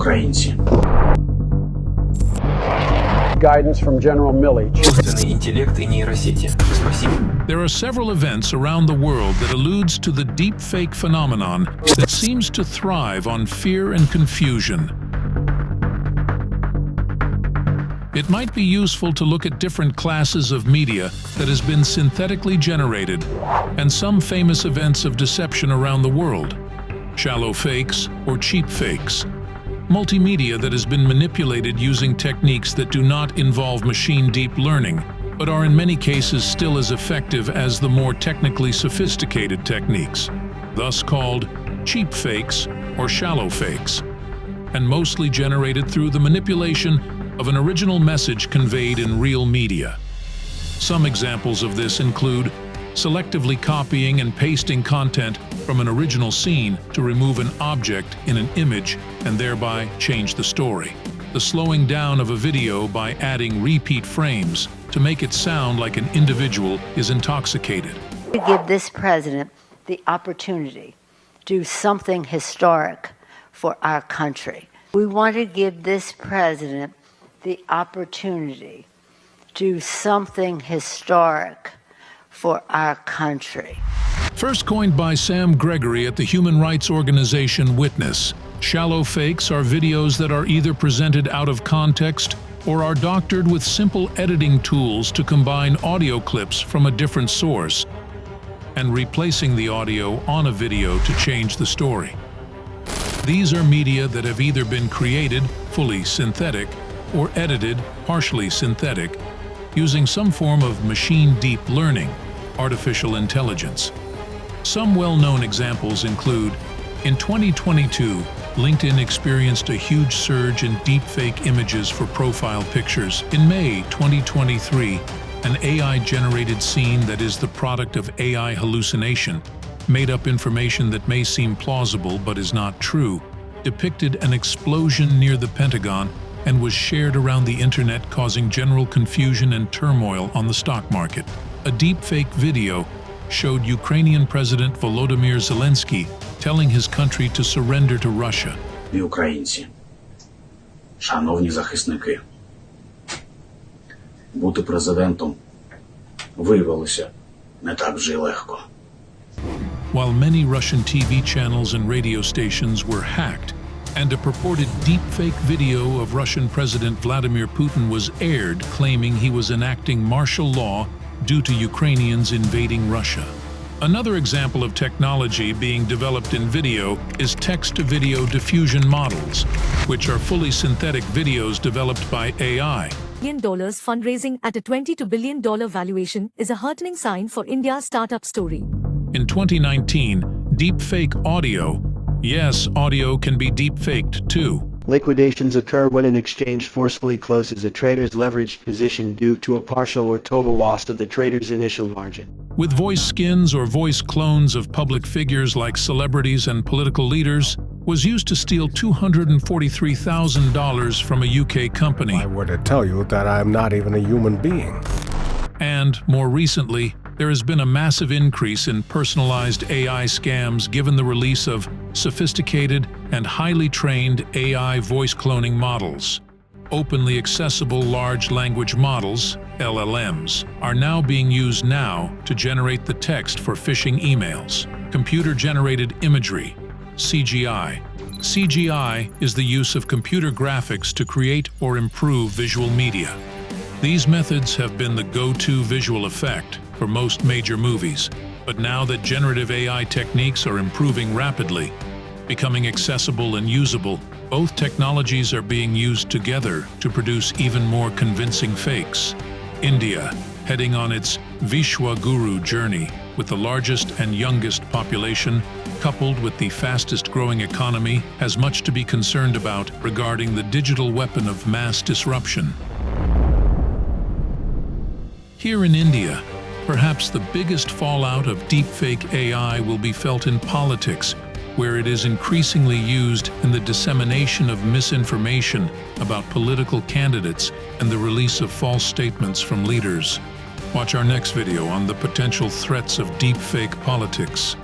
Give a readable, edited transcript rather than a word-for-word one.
українці. Guidance from General Millage. Искусственный интеллект и нейросети. Спасибо. There are several events around the world that alludes to the deepfake phenomenon that seems to thrive on fear and confusion. It might be useful to look at different classes of media that has been synthetically generated and some famous events of deception around the world. Shallow fakes or cheap fakes. Multimedia that has been manipulated using techniques that do not involve machine deep learning, but are in many cases still as effective as the more technically sophisticated techniques, thus called cheap fakes or shallow fakes, and mostly generated through the manipulation of an original message conveyed in real media. Some examples of this include selectively copying and pasting content from an original scene to remove an object in an image and thereby change the story. The slowing down of a video by adding repeat frames to make it sound like an individual is intoxicated. To give this president the opportunity to do something historic for our country. We want to give this president the opportunity to do something historic for our country. First coined by Sam Gregory at the human rights organization Witness, shallow fakes are videos that are either presented out of context or are doctored with simple editing tools to combine audio clips from a different source and replacing the audio on a video to change the story. These are media that have either been created fully synthetic or edited partially synthetic using some form of machine deep learning, artificial intelligence. Some well-known examples include, in 2022, LinkedIn experienced a huge surge in deepfake images for profile pictures. In May 2023, an AI-generated scene that is the product of AI hallucination, made up information that may seem plausible but is not true, depicted an explosion near the Pentagon and was shared around the internet, causing general confusion and turmoil on the stock market. A deepfake video showed Ukrainian President Volodymyr Zelensky telling his country to surrender to Russia. І українці, шановні захисники, бути президентом виявилося не так вже й легко. While many Russian TV channels and radio stations were hacked, and a purported deepfake video of Russian President Vladimir Putin was aired claiming he was enacting martial law due to Ukrainians invading Russia. Another example of technology being developed in video is text-to-video diffusion models, which are fully synthetic videos developed by AI. $1 billion fundraising at a $22 billion valuation is a heartening sign for India's startup story. In 2019, deepfake audio. Yes, audio can be deepfaked too. Liquidations occur when an exchange forcefully closes a trader's leveraged position due to a partial or total loss of the trader's initial margin. With voice skins or voice clones of public figures like celebrities and political leaders, was used to steal $243,000 from a UK company. I were to tell you that I'm not even a human being. And, more recently, there has been a massive increase in personalized AI scams given the release of sophisticated and highly trained AI voice cloning models. Openly accessible large language models, LLMs, are now being used to generate the text for phishing emails. Computer-generated imagery, CGI. CGI is the use of computer graphics to create or improve visual media. These methods have been the go-to visual effect for most major movies, but now that generative AI techniques are improving rapidly, becoming accessible and usable, both technologies are being used together to produce even more convincing fakes. India, heading on its Vishwa Guru journey with the largest and youngest population, coupled with the fastest-growing economy, has much to be concerned about regarding the digital weapon of mass disruption. Here in India, perhaps the biggest fallout of deepfake AI will be felt in politics, where it is increasingly used in the dissemination of misinformation about political candidates and the release of false statements from leaders. Watch our next video on the potential threats of deepfake politics.